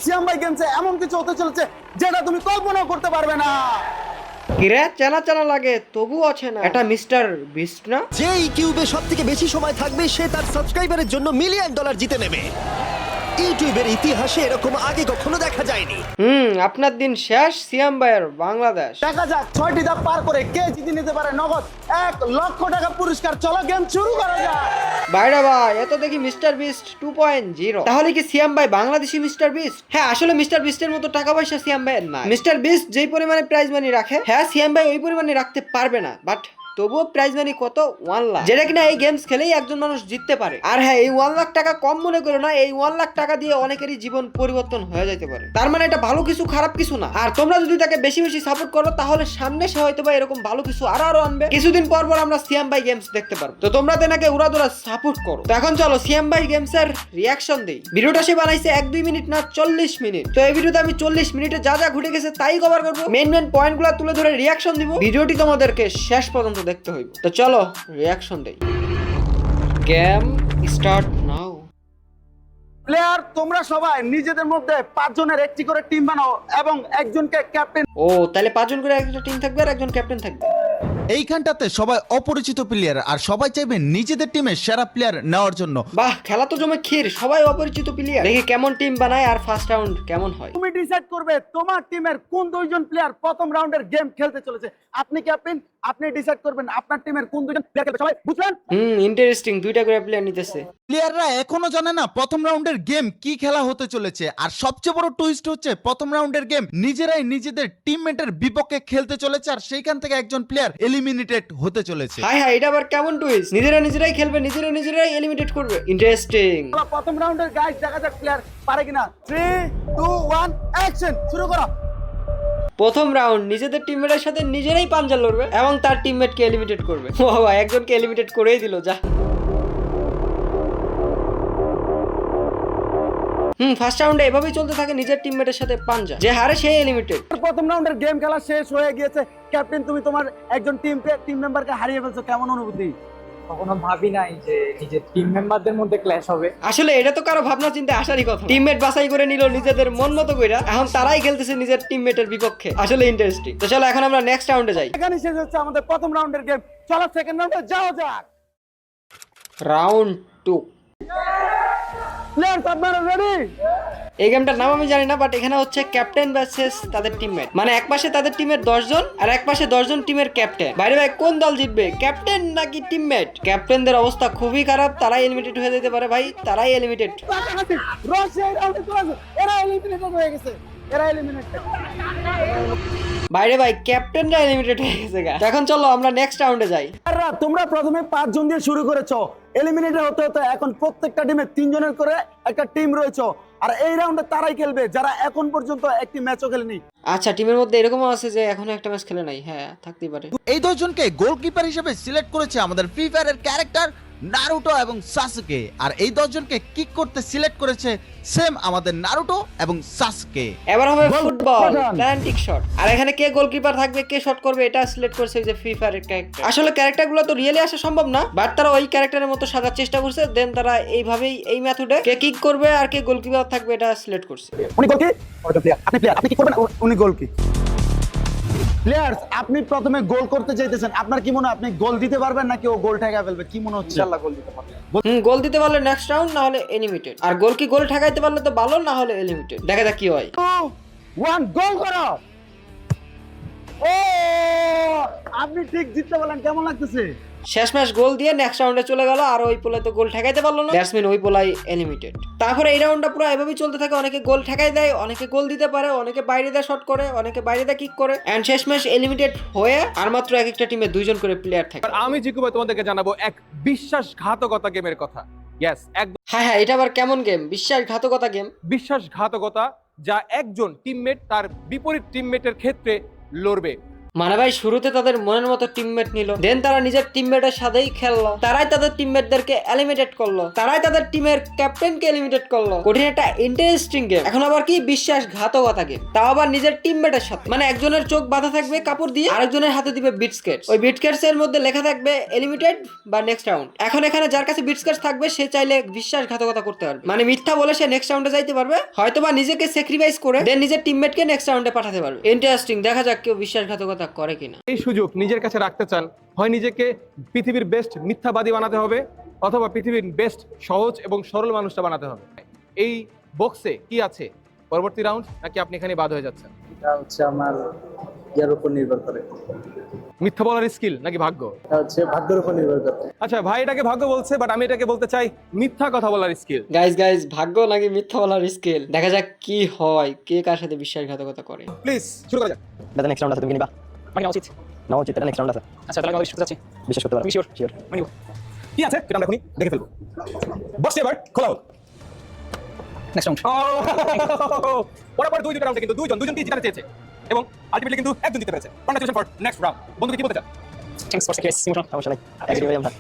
সিয়াম ভাই গেমসে এমন কিছু হতে চলেছে যেটা তুমি কল্পনাও করতে পারবে না। কিরে চেনা চেনা লাগে তবু আছে না, এটা মিস্টার বিস্ট না? যে এই কিউবে সব থেকে বেশি সময় থাকবে সে তার সাবস্ক্রাইবারের জন্য $1,000,000 জিতে নেবে। ইউটিউবের ইতিহাসে এরকম আগে কখনো দেখা যায়নি। আপনার দিন শেষ সিয়াম ভাইয়ের বাংলাদেশ। দেখা যাক 6টি ধাপ পার করে কে জিতে নিতে পারে নগদ $1,00,000 পুরস্কার। চলো গেম শুরু করা যাক। বাইরে ভাই এত দেখি মিস্টার বিস্ট 2.0, তাহলে কি সিয়াম ভাই বাংলাদেশি মিস্টার বিস্ট? হ্যাঁ আসলে মিস্টার বিস্টের মতো টাকা পয়সা সিয়াম ভাইয়ের না। মিস্টার বিস্ট যেই পরিমাণে প্রাইজ মানি রাখে, হ্যাঁ সিয়াম ভাই ওই পরিমাণে রাখতে পারবে না, বাট তবুও প্রাইজ মানি কত 1 লাখ, যেটা কিনা এই গেমস খেলেই একজন মানুষ জিততে পারে। আর হ্যাঁ এই 1 লাখ টাকা কম মনে করো না, এই 1 লাখ টাকা দিয়ে অনেকেরই জীবন পরিবর্তন হয়ে যেতে পারে। তার মানে এটা ভালো কিছু খারাপ কিছু না। আর তোমরা যদি তাকে বেশি বেশি সাপোর্ট করো তাহলে সামনে সে হয়তো বা এরকম ভালো কিছু আরো আনবে। কিছুদিন পর পর আমরা সিয়াম ভাই গেমস দেখতে পারবো, তো তোমরা তেনাকে উড়াদুরা সাপোর্ট করো। তো এখন চলো সিয়াম ভাই গেমস এর রিয়াকশন দেই। ভিডিওটা সে বানাইছে 1-2 মিনিট না 40 মিনিট। তো এই ভিডিওতে আমি 40 মিনিটে যা যা ঘটে গেছে তাই কভার করবো, মেন পয়েন্টগুলো তুলে ধরে রিয়াকশন দিব। ভিডিওটি তোমাদেরকে শেষ পর্যন্ত দেখতে হইব। তো চলো রিয়াকশন দেই। Game start now. প্লেয়ার তোমরা সবাই নিজেদের মধ্যে 5 জনের একটি করে টিম বানাও এবং একজনকে ক্যাপ্টেন। ও তাহলে 5 জন করে একটা টিম থাকবে আর একজন ক্যাপ্টেন থাকবে। এইখানটাতে সবাই অপরিচিত প্লেয়ার আর সবাই চাইবে নিজেদের টিমের সেরা প্লেয়ার নেওয়ার জন্য। বাহ খেলা তো জমে ক্ষীর, সবাই অপরিচিত প্লেয়ার। দেখি কেমন টিম বানায় আর ফার্স্ট রাউন্ড কেমন হয়। তুমি ডিসাইড করবে তোমার টিমের কোন দুইজন প্লেয়ার প্রথম রাউন্ডের গেম খেলতে চলেছে। আপনি ক্যাপ্টেন, আপনি ডিসাইড করবেন আপনার টিমের কোন দুইজন প্লেয়ার খেলবে। সবাই বুঝলেন? ইন্টারেস্টিং, দুইটা করে প্লেয়ার নিতেছে। প্লেয়াররা এখনো জানে না প্রথম রাউন্ডের গেম কি খেলা হতে চলেছে। আর সবচেয়ে বড় টুইস্ট হচ্ছে প্রথম রাউন্ডের গেম নিজেরাই নিজেদের টিমমেটের বিপক্ষে খেলতে চলেছে আর সেইখান থেকে একজন প্লেয়ার এলিমিনেটেড হতে চলেছে। হাই হাই, এটা আবার কেমন টুইস্ট? নিজেরাই খেলবে, নিজেরাই এলিমিনেট করবে। ইন্টারেস্টিং। চলো প্রথম রাউন্ডের গাইস দেখা যাক প্লেয়ার পারে কিনা। 3 2 1 অ্যাকশন শুরু করো। প্রথম রাউন্ড নিজেদের টিমমেটের সাথে নিজেরাই পাঞ্জা লড়বে এবং তার টিমমেটকে এলিমিনেট করবে। ও বাবা, একজনকে এলিমিনেট করেই দিল যা। ফার্স্ট রাউন্ডে এভাবেই চলতে থাকে, নিজের টিমমেটের সাথে পাঞ্জা, যে হারে সে এলিমিনেটেড। প্রথম রাউন্ডের গেম খেলা শেষ হয়ে গিয়েছে। ক্যাপ্টেন তুমি তোমার একজন টিম মেম্বারকে হারিয়ে ফেলছো, কেমন অনুভূতি? কখনো ভাবি নাই যে নিজের টিম মেম্বারদের মধ্যে ক্ল্যাশ হবে। আসলে এটা তো কারো ভাবনা চিন্তা আসারই কথা। টিমমেট বাছাই করে নিল নিজেদের মন মতো কইরা, এখন তারাই খেলতেছে নিজের টিমমেটের বিপক্ষে। আসলে ইন্টারেস্টিং। তো চলো এখন আমরা নেক্সট রাউন্ডে যাই। এখানে শেষ হচ্ছে আমাদের প্রথম রাউন্ডের গেম। চলো সেকেন্ড রাউন্ডে যাও যাক। রাউন্ড 2। প্লেয়ারস আপনারা রেডি? এই গেমটার নাম আমি জানি না, বাট এখানে হচ্ছে ক্যাপ্টেন ভার্সেস তাদের টিমমেট। মানে এক পাশে তাদের টিমের 10 জন আর এক পাশে 10 জন টিমের ক্যাপ্টেন। বাইরে ভাই কোন দল জিতবে, ক্যাপ্টেন নাকি টিমমেট? ক্যাপ্টেনদের অবস্থা খুবই খারাপ, তারাই এলিমিনেটেড হয়ে যেতে পারে ভাই, তারাই এলিমিনেটেড। রাশিয়া রাউন্ডে চলে আসে। এরা এলিমিনেটেড হয়ে গেছে। এরা এলিমিনেটেড। বাইরে ভাই ক্যাপ্টেনরা এলিমিনেটেড হয়ে গেছে গা। তো এখন চলো আমরা নেক্সট রাউন্ডে যাই। তোমরা প্রথমে 5 জন দিয়ে শুরু করেছো, এলিমিনেটেড হতে হতে এখন প্রত্যেকটা টিমে 3 জনের করে একটা টিম রয়েছে। আর এই রাউন্ডে তারাই খেলবে যারা এখন পর্যন্ত একটি ম্যাচও খেলেনি। আচ্ছা টিমের মধ্যে এরকমও আছে যে এখনো একটা ম্যাচ খেলে নাই, হ্যাঁ থাকতেই পারে। এই 10 জনকে গোলকিপার হিসেবে সিলেক্ট করেছে আমাদের ফ্রি ফায়ারের ক্যারেক্টার নারুটো এবং সাসুকে। আর এই 10 জনকে কিক করতে সিলেক্ট করেছে সেম আমাদের নারুটো এবং সাসুকে। এবার হবে বল, ফুটবল পাঠান। প্ল্যান্টিক শট। আর এখানে কে গোলকিপার থাকবে, কে শট করবে, এটা সিলেক্ট করছে এই যে ফ্রি ফায়ারের ক্যারেক্টার। আসলে ক্যারেক্টারগুলো তো রিয়েলি আসা সম্ভব না, বাট তারা ওই ক্যারেক্টারের মতো সাজার চেষ্টা করছে। দেন তারা এইভাবেই এই মেথডে কে কিক করবে আর কে গোলকিপার থাকবে এটা সিলেক্ট করছে। উনি গোল কি? ওটা প্লেয়ার। আপনি প্লেয়ার, আপনি কি করবেন? উনি গোল কি? প্লেয়ার্স আপনি প্রথমে গোল করতে চাইতেছেন। আপনার কি মনে হয় আপনি গোল দিতে পারবেন নাকি ও গোল ঠেকায় ফেলবে? কি মনে হচ্ছে? ইনশাআল্লাহ গোল দিতে পারবে। গোল দিতে পারলে নেক্সট রাউন্ড, না হলে এলিমিনেটেড। আর গোল ঠেকাইতে পারলে তো ভালো, না হলে এলিমিনেটেড। দেখা যাক কি হয়। 2 1 গোল করো। ও আপনি ঠিক জিততে বলেন, কেমন লাগতেছে? শেষ ম্যাচ গোল দিয়ে নেক্সট রাউন্ডে চলে গেল, আর ওই পোলায় তো গোল ঠেকাইতে পারলো না, ব্যাটসম্যান ওই পোলাই এলিমিনেটেড। তারপরে এই রাউন্ডটা পুরো এভাবেই চলতে থাকে, অনেকে গোল ঠেকাই দেয়, অনেকে গোল দিতে পারে, অনেকে বাইরে দিয়ে শট করে, অনেকে বাইরে দিয়ে কিক করে। এন্ড শেষ ম্যাচ এলিমিনেটেড হয়ে আর মাত্র এক একটা টিমে 2 জন করে প্লেয়ার থাকে। আর আমি জিকু ভাই তোমাদেরকে জানাবো এক বিশ্বাসঘাতকতা গেমের কথা। ইয়েস, একদম হ্যাঁ এটা আবার কেমন গেম? বিশ্বাসঘাতকতা গেম? বিশ্বাসঘাতকতা, যা একজন টিমমেট তার বিপরীত টিমমেটের ক্ষেত্রে লড়বে। মানে ভাই শুরুতে তাদের মনের মতো টিমমেট নিল, দেন তারা নিজের টিমমেটের সাথেই খেললো, তারাই তাদের টিমমেটদেরকে এলিমিনেট করলো, তারাই তাদের টিমের ক্যাপ্টেনকে এলিমিনেট করলো। কঠিন একটা ইন্টারেস্টিং গেম। এখন আবার কি বিশ্বাসঘাতকতা গেম, তাও আবার নিজের টিমমেটের সাথে। মানে একজনের চোখ বাঁধা থাকবে কাপড় দিয়ে, আরেকজনের হাতে দিবে বিটস্কেটস, ওই বিটস্কেটস এর মধ্যে লেখা থাকবে এলিমিনেটেড বা নেক্সট রাউন্ড। এখন এখানে যার কাছে বিটস্কেটস থাকবে সে চাইলে বিশ্বাসঘাতকতা করতে পারবে, মানে মিথ্যা বলে সে নেক্সট রাউন্ডে যাইতে পারবে, হয়তোবা নিজেকে স্যাক্রিফাইস করে দেন নিজের টিমমেটকে নেক্সট রাউন্ডে পাঠাতে পারবে। ইন্টারেস্টিং, দেখা যাক কেউ বিশ্বাসঘাতকতা করে কিনা। এই সুযোগ নিজের কাছে রাখতে চান, হয় নিজেকে পৃথিবীর বেস্ট মিথ্যাবাদী বানাতে হবে, অথবা পৃথিবীর বেস্ট সহজ এবং সরল মানুষটা বানাতে হবে। এই বক্সে কি আছে? পরবর্তী রাউন্ড নাকি আপনি এখানে বাদ হয়ে যাচ্ছেন? এটা হচ্ছে আমার ইয়ার উপর নির্ভর করে, মিথ্যা বলার স্কিল নাকি ভাগ্য? এটা হচ্ছে ভাগ্যের উপর নির্ভর করে। আচ্ছা ভাই এটাকে ভাগ্য বলছে, বাট আমি এটাকে বলতে চাই মিথ্যা কথা বলার স্কিল। গাইজ ভাগ্য নাকি মিথ্যা বলার স্কিল, দেখা যাক কি হয়, কে কার সাথে বিশ্বাসঘাতকতা করে। প্লিজ শুরু করা যাক। দাদা নেক্সট রাউন্ড আছে, তুমি কি নিবা? মানে উচিত না উচিত, এটা নেক্সট রাউন্ড আছে। আচ্ছা তাহলে আমি বিশ্বাস করতে বিশ্বাস করতে পারো? Sure sure. মানে কি আছে সেটা আমরা এখনই দেখে ফেলবো। বক্স এবার খোলা হোক। নেক্সট রাউন্ড পরপর দুইটা রাউন্ডে কিন্তু দুইজন কি জিততে চেয়েছে এবং আলটিমেটলি কিন্তু একজন জিতে পেরেছে। Congratulation for next round. বন্ধুকে কি বলতে চান? থ্যাঙ্কস ফর সাকসেস সিমোশন। সমস্যা নাই, এগ্রি ভাই আমরা।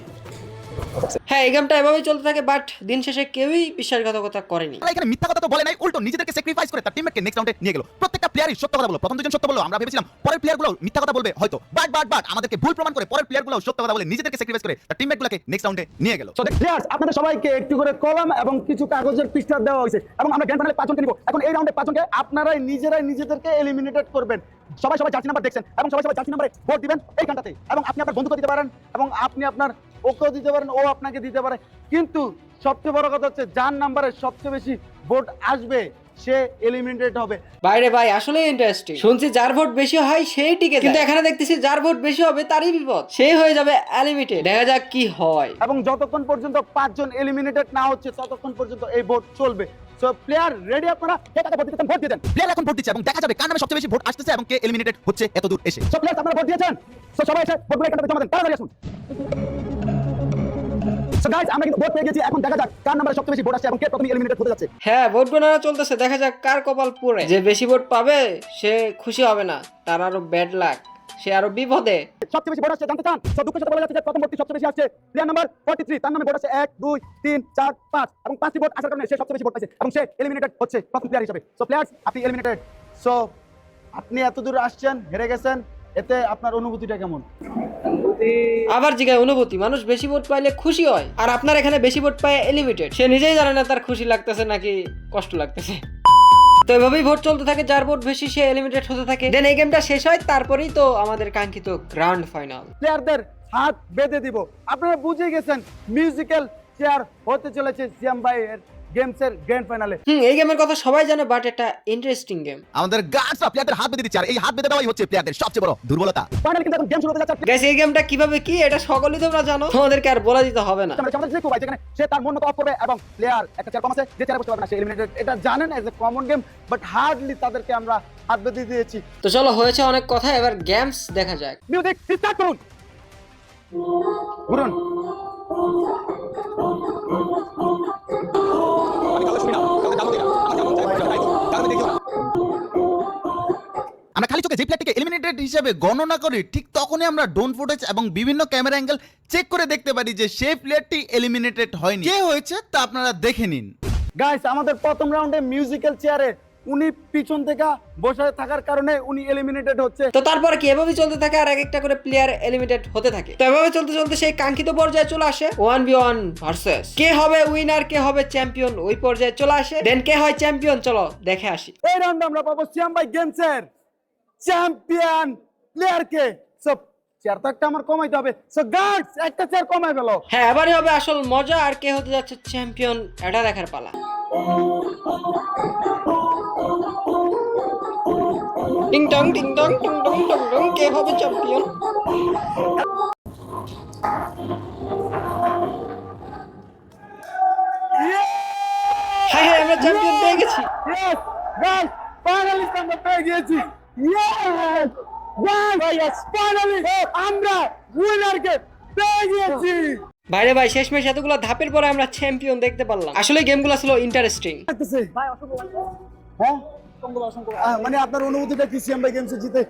হ্যাঁ, এই গেমটা এভাবেই চলতে থাকে, বাট দিন শেষে কেউই বিশ্বাসঘাতকতা করেনি। তারা এখানে মিথ্যা কথা তো বলে নাই, উল্টো নিজেদেরকে স্যাক্রিফাইস করে তার টিমমেটকে নেক্সট রাউন্ডে নিয়ে গেল। প্রত্যেকটা প্লেয়ারই সত্য কথা বলল। প্রথম দুজন সত্য বলল, আমরা ভেবেছিলাম পরের প্লেয়ারগুলো মিথ্যা কথা বলবে হয়তো, বাট আমাদেরকে ভুল প্রমাণ করে পরের প্লেয়ারগুলো সত্য কথা বলে নিজেদেরকে স্যাক্রিফাইস করে তার টিমমেটগুলোকে নেক্সট রাউন্ডে নিয়ে গেল। প্লেয়ার্স আপনাদের সবাইকে একটু করে কলম এবং কিছু কাগজের পৃষ্ঠা দেওয়া হয়েছে এবং আমরা গ্র্যান্ড ফাইনালে 5 জনকে নিব। এখন এই রাউন্ডে 5 জনকে আপনারাই নিজেরাই নিজেদেরকে এলিমিনেটেড করবেন। সবাই জার্সি নাম্বার দেখছেন এবং সবাই জার্সি নাম্বারে ভোট দিবেন এইখানটাতে, এবং আপনি আপনার বন্ধুকে দিতে পারেন এবং আপনি আপনার ওকেও দিতে পারেন, ও আপনাকে দিতে পারে। কিন্তু সবচেয়ে বড় কথা হচ্ছে যার নাম্বারে সবচেয়ে বেশি ভোট আসবে সে এলিমিনেটেড হবে। বাইরে ভাই আসলে ইন্টারেস্টিং, শুনছি যার ভোট বেশি হয় সেই টিকে, কিন্তু এখানে দেখতেছি যার ভোট বেশি হবে তারই বিপদ, সেই হয়ে যাবে এলিমিনেটেড। দেখা যাক কি হয়। এবং যতক্ষণ পর্যন্ত 5 জন এলিমিনেটেড না হচ্ছে ততক্ষণ পর্যন্ত এই ভোট চলবে। সো প্লেয়ার রেডি, আপনারা কে কাকে ভোট দিতেন ভোট দিয়ে দেন। প্লেয়ার এখন ভোট দিচ্ছে এবং দেখা যাবে কার নামে সবচেয়ে বেশি ভোট আসছে এবং কে এলিমিনেটেড হচ্ছে এত দূর এসে। সো প্লেয়ার আপনারা ভোট দিয়েছেন, সো সবাই এসে ভোটগুলো এখানে জমা দেন, তাড়াতাড়ি আসুন। সো গাইস আমরা কিন্তু ভোট পেয়ে গেছি, এখন দেখা যাক কার নাম্বারে সবচেয়ে বেশি ভোট আসছে এবং কে প্রথমে এলিমিনেটেড হতে যাচ্ছে। হ্যাঁ, ভোট গণনা চলতেছে, দেখা যাক কার কপাল পুড়ে। যে বেশি ভোট পাবে সে খুশি হবে না, তার আরো ব্যাড লাক, সে আরো বিপদে। সবচেয়ে বেশি ভোট আসছে জানতে চান? সো দুঃখের সাথে বলা যাচ্ছে যে প্রথম ভোটটি সবচেয়ে বেশি আসছে প্লেয়ার নাম্বার 43, তার নামে ভোট আছে 1 2 3 4 5 এবং 5টি ভোট আসার কারণে সে সবচেয়ে বেশি ভোট পাইছে এবং সে এলিমিনেটেড হচ্ছে প্রথম প্লেয়ার হিসেবে। সো প্লেয়ার্স আপনি এলিমিনেটেড। সো আপনি এত দূর আসছেন, হেরে গেছেন, এতে আপনার অনুভূতিটা কেমন? আবার জিগায় অনুভূতি, মানুষ বেশি ভোট পাইলে খুশি হয়, আর আপনার এখানে বেশি ভোট পায় এলিমিনেটেড, সে নিজেই জানে না তার খুশি লাগতেছে নাকি কষ্ট লাগতেছে। তো এভাবেই ভোট চলতে থাকে, যার ভোট বেশি সে এলিমিনেটেড হতে থাকে। দেন এই গেমটা শেষ হয়, তারপরেই তো আমাদের কাঙ্ক্ষিত গ্র্যান্ড ফাইনাল। প্লেয়ারদের হাত বেঁধে দিব। আপনারা বুঝে গেছেন মিউজিক্যাল চেয়ার হতে চলেছে সিয়াম ভাই এর গেমসের গ্র্যান্ড ফাইনালে। এই গেমের কথা সবাই জানে, বাট এটা ইন্টারেস্টিং গেম। আমাদের গার্ডসরা প্লেয়ারদের হাত বেঁধে দিচ্ছে আর এই হাত বেঁধে দেওয়াই হচ্ছে প্লেয়ারদের সবচেয়ে বড় দুর্বলতা। ফাইনাল কিন্তু এখন গেম শুরু হতে যাচ্ছে। গাইস এই গেমটা কিভাবে কি এটা সকলেই তোমরা জানো, তোমাদেরকে আর বলে দিতে হবে না। আমরা দেখো ভাই যেখানে সে তার মন মতো অফ করবে এবং প্লেয়ার একটা চেয়ার কম আছে, যে চেয়ারে বসতে পারবে না সে এলিমিনেটেড। এটা জানেন as a common game, but hardly তাদেরকে আমরা হাত বেঁধে দিয়েছি। তো চলো, হয়েছে অনেক কথা, এবার গেমস দেখা যাক। মিউজিক স্টার্ট করুন। ঘুরুন। আমরা খালি চোখে যে প্লেয়ারটিকে এলিমিনেটেড হিসেবে গণনা করি, ঠিক তখনই আমরা ড্রোন ফুটেজ এবং বিভিন্ন ক্যামেরা অ্যাঙ্গেল চেক করে দেখতে পারি যে সেই প্লেয়ারটি এলিমিনেটেড হয়নি। কে হয়েছে তা আপনারা দেখে নিন। গাইস আমাদের প্রথম রাউন্ডে মিউজিক্যাল চেয়ারে উনি পিছন থেকে বসে থাকার কারণে উনি এলিমিনেটেড হচ্ছে। তো তারপর কি এভাবে চলতে থাকে আর এক একটা করে প্লেয়ার এলিমিনেটেড হতে থাকে। তো এভাবে চলতে চলতে সেই কাঙ্ক্ষিত পর্যায়ে চলে আসে 1v1 ভার্সেস। কে হবে উইনার, কে হবে চ্যাম্পিয়ন, ওই পর্যায়ে চলে আসে। দেন কে হয় চ্যাম্পিয়ন, চলো দেখে আসি। এই রাউন্ডে আমরা পাবো সিয়াম ভাই গেমসের চ্যাম্পিয়ন প্লেয়ারকে। সব চেয়ার তো একটা আমার কমাইতে হবে। সো গার্ডস একটা চেয়ার কমাই ফেলো। হ্যাঁ, এবারই হবে আসল মজা, আর কে হতে যাচ্ছে চ্যাম্পিয়ন এটা দেখার পালা। টিং টং টিং টং টিং টং টং টং, কে হবে চ্যাম্পিয়ন? হ্যাঁ হ্যাঁ, আমরা চ্যাম্পিয়ন পেয়ে গেছি। ইয়েস গাইস, ফাইনালি আমরা পেয়ে গেছি। ইয়েস গাইস, ফাইনালি আমরা উইনারকে পেয়ে গেছি। বাইরে ভাই শেষমেশ এতগুলো ধাপের পরে আমরা চ্যাম্পিয়ন দেখতে পারলাম। আসলে গেমগুলো ছিল ইন্টারেস্টিং। ভাই অসংখ্য হ্যাঁ মানে আপনার অনুভূতিটা কি সিয়াম ভাই গেমসে জিতে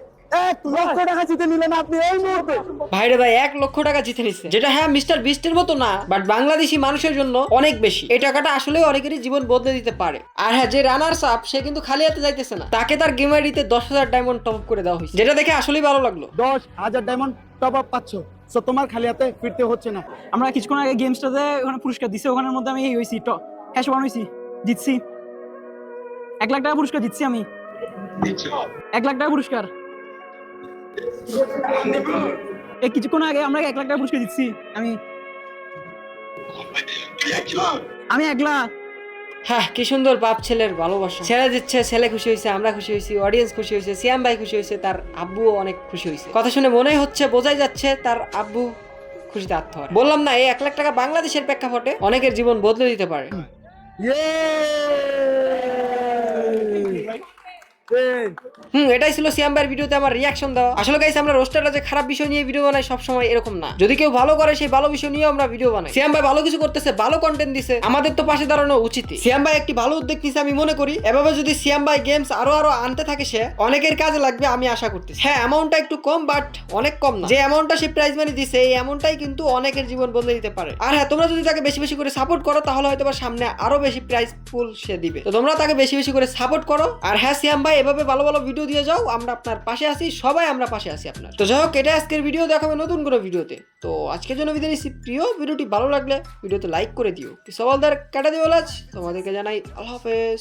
1 লক্ষ টাকা জিতে নিলেন আপনি এই মুহূর্তে। ভাইরে ভাই 1 লক্ষ টাকা জিতে নিচ্ছে, যেটা হ্যাঁ মিস্টার বিস্টের মতো না, বাট বাংলাদেশি মানুষের জন্য অনেক বেশি। এই টাকাটা আসলে অনেকেরই জীবন বদলে দিতে পারে। আর হ্যাঁ, যে রানার্স আপ সে কিন্তু খালি হাতে যাইতেছে না, তাকে তার গেম আইডিতে 10,000 ডায়মন্ড টপ আপ করে দেওয়া হয়েছে, যেটা দেখে আসলেই ভালো লাগলো। 10,000 ডায়মন্ড টপ আপ পাচ্ছ, সো তোমার খালি হাতে ফিরতে হচ্ছে না। আমরা কিছুক্ষণ আগে গেমসটাতে ওখানে পুরস্কার দিছে, ওখানের মধ্যে আমি হয়েছি হ্যাশ ওয়ান হয়েছি, জিতছি 1 লাখ টাকা পুরস্কার জিতছি আমি, 1 লাখ টাকা পুরস্কার। এই কিছুক্ষণ আগে আমরা 1 লাখ টাকা পুরস্কার জিতছি আমি একলা। হ্যাঁ, কি সুন্দর বাপ ছেলের ভালোবাসা। ছেলে দিচ্ছে, ছেলে খুশি হয়েছে, আমরা খুশি হয়েছি, অডিয়েন্স খুশি হয়েছে, সিয়াম ভাই খুশি হয়েছে, তার আব্বুও অনেক খুশি হয়েছে। কথা শুনে মনেই হচ্ছে, বোঝাই যাচ্ছে তার আব্বু খুশিতে আত্মহারা। বললাম না, এই 1 লাখ টাকা বাংলাদেশের প্রেক্ষাপটে অনেকের জীবন বদলে দিতে পারে। এটাই ছিল সিয়াম ভাইয়ের ভিডিওতে আমার রিয়াকশন দেওয়া। আসলে গাইস, আমরা রোস্টাররা যে খারাপ বিষয় নিয়ে ভিডিও বানাই সব সময় এরকম না। যদি কেউ ভালো করে সেই ভালো বিষয় নিয়েও আমরা ভিডিও বানাই। সিয়াম ভাই ভালো কিছু করতেছে, ভালো কন্টেন্ট দিছে, আমাদের তো পাশে দাঁড়ানো উচিত। সিয়াম ভাই একটি ভালো উদ্যোগ নিছে আমি মনে করি। এভাবে যদি সিয়াম ভাই গেমস আরো আনতে থাকে, সে অনেকের কাজে লাগবে আমি আশা করতেছি। হ্যাঁ, অ্যামাউন্টটা একটু কম, বাট অনেক কম না। যে অ্যামাউন্টটা সে প্রাইজ মানি দিছে, এই অ্যামাউন্টটাই কিন্তু অনেকের জীবন বদলে দিতে পারে। আর হ্যাঁ, তোমরা যদি তাকে বেশি বেশি করে সাপোর্ট করো, তাহলে হয়তো বা সামনে আরো বেশি প্রাইজ পুল সে দিবে। তো তোমরা তাকে বেশি বেশি করে সাপোর্ট করো। আর হ্যাঁ, সিয়াম ভাই এভাবে ভালো ভালো ভিডিও দিয়ে যাও, আমরা আপনার পাশে আছি, সবাই আমরা পাশে আছি আপনার। তো যাই হোক, এটা আজকের ভিডিও, দেখাবে নতুন কোনো ভিডিওতে। তো আজকের জন্য বিদায় নিচ্ছি। প্রিয় ভিডিওটি ভালো লাগলে ভিডিওতে লাইক করে দিও। সবালদার কাটা দিও, তোমাদেরকে জানাই আল্লাহ হাফেজ।